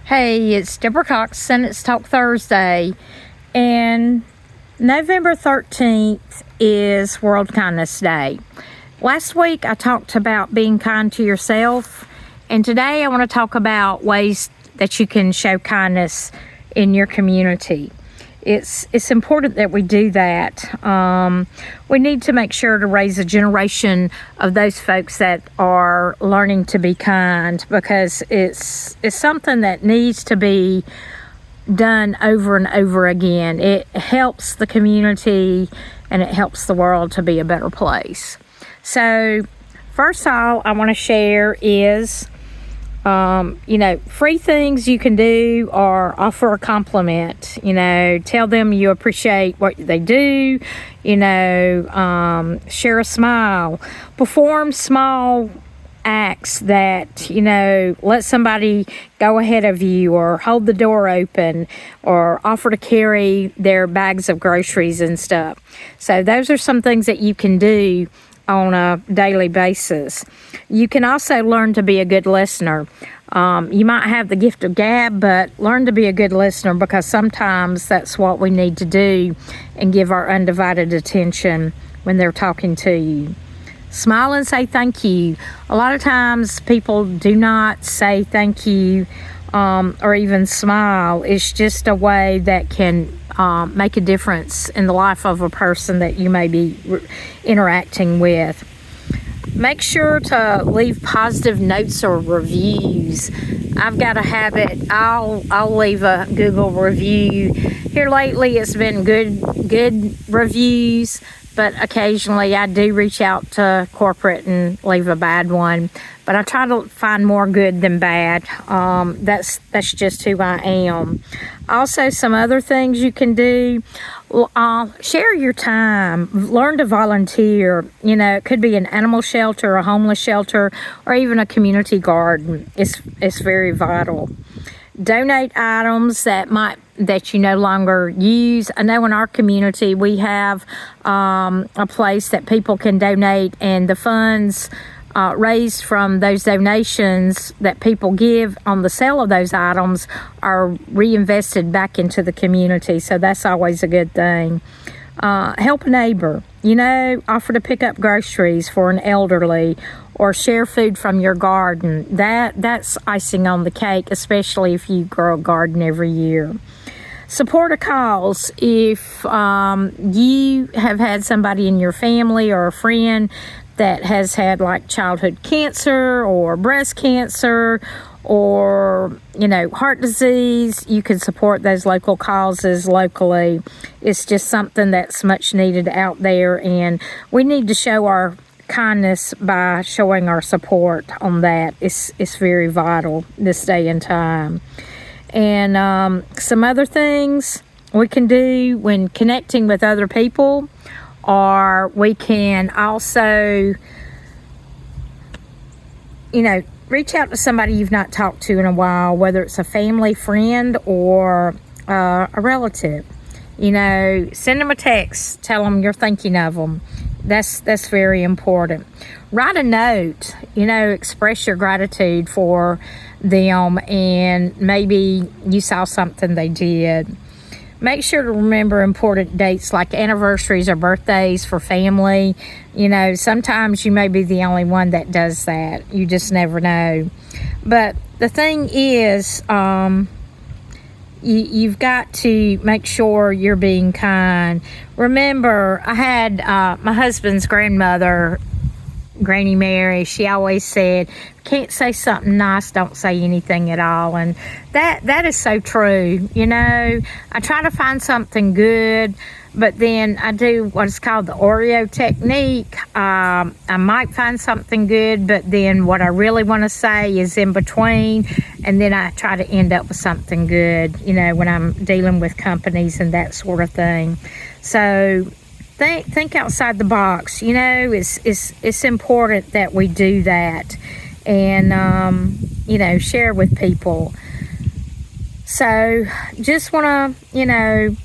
Hey, it's Debra Cox, and it's Talk Thursday. And November 13th is World Kindness Day. Last week I talked about being kind to yourself, and today I want to talk about ways that you can show kindness in your community. It's important that we do that. We need to make sure to raise a generation of those folks that are learning to be kind, because it's something that needs to be done over and over again. It helps the community and it helps the world to be a better place. So first of all, I want to share is free things you can do are offer a compliment, tell them you appreciate what they do, share a smile, perform small acts that, let somebody go ahead of you or hold the door open or offer to carry their bags of groceries and stuff. So those are some things that you can do on a daily basis. You can also learn to be a good listener. You might have the gift of gab, but learn to be a good listener, because sometimes that's what we need to do and give our undivided attention when they're talking to you. Smile and say thank you. A lot of times people do not say thank you or even smile. It's just a way that can make a difference in the life of a person that you may be interacting with. Make sure to leave positive notes or reviews. I've got a habit. I'll leave a Google review. Here lately it's been good reviews, but occasionally I do reach out to corporate and leave a bad one. But I try to find more good than bad. That's just who I am. Also, some other things you can do. Share your time. Learn to volunteer. It could be an animal shelter, a homeless shelter, or even a community garden. It's very vital. Donate items that you no longer use. I know in our community we have a place that people can donate, and the funds raised from those donations that people give on the sale of those items are reinvested back into the community. So that's always a good thing. Help a neighbor. Offer to pick up groceries for an elderly, or share food from your garden. That's icing on the cake, especially if you grow a garden every year. Support a cause. If you have had somebody in your family or a friend that has had like childhood cancer or breast cancer or heart disease, you can support those local causes locally. It's just something that's much needed out there, and we need to show our kindness by showing our support on that. It's very vital this day and time. And some other things we can do when connecting with other people, or we can also, reach out to somebody you've not talked to in a while, whether it's a family friend or a relative. Send them a text, tell them you're thinking of them. That's very important. Write a note, express your gratitude for them, and maybe you saw something they did. Make sure to remember important dates like anniversaries or birthdays for family. Sometimes you may be the only one that does that. You just never know. But the thing is, you've got to make sure you're being kind. Remember, I had my husband's grandmother, Granny Mary. She always said, can't say something nice, don't say anything at all. And that is so true. I try to find something good, but then I do what's called the Oreo technique. I might find something good, but then what I really want to say is in between, and then I try to end up with something good, when I'm dealing with companies and that sort of thing. So think outside the box. It's important that we do that, and share with people. So just want to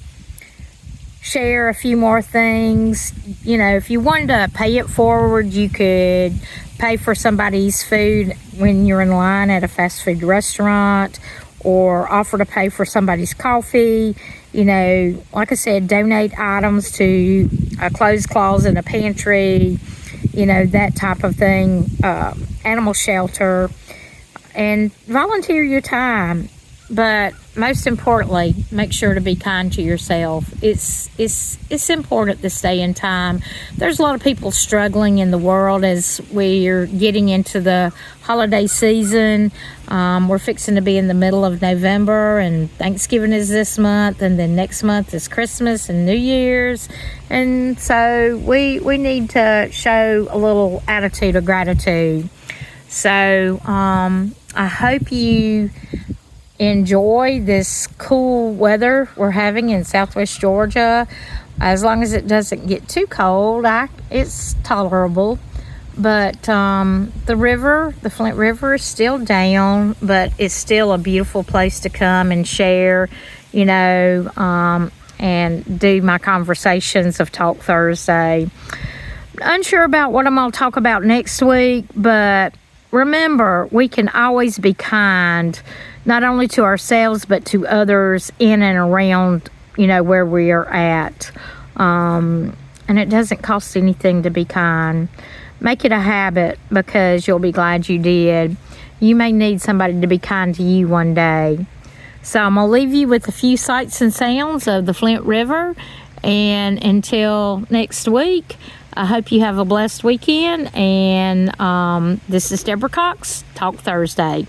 share a few more things. If you wanted to pay it forward, you could pay for somebody's food when you're in line at a fast food restaurant, or offer to pay for somebody's coffee. You know, like I said, donate items to a clothes closet, a pantry, you know, that type of thing, animal shelter, and volunteer your time. But most importantly, make sure to be kind to yourself. It's important to stay in time. There's a lot of people struggling in the world as we're getting into the holiday season. We're fixing to be in the middle of November, and Thanksgiving is this month, and then next month is Christmas and New Year's. And so we need to show a little attitude of gratitude. So I hope you enjoy this cool weather we're having in Southwest Georgia. As long as it doesn't get too cold, it's tolerable. But the Flint River is still down, but it's still a beautiful place to come and share, you know, and do my conversations of Talk Thursday. Unsure about what I'm going to talk about next week, but remember, we can always be kind, not only to ourselves, but to others in and around, you know, where we are at. And it doesn't cost anything to be kind. Make it a habit, because you'll be glad you did. You may need somebody to be kind to you one day. So I'm going to leave you with a few sights and sounds of the Flint River. And until next week, I hope you have a blessed weekend. And this is Debra Cox, Talk Thursday.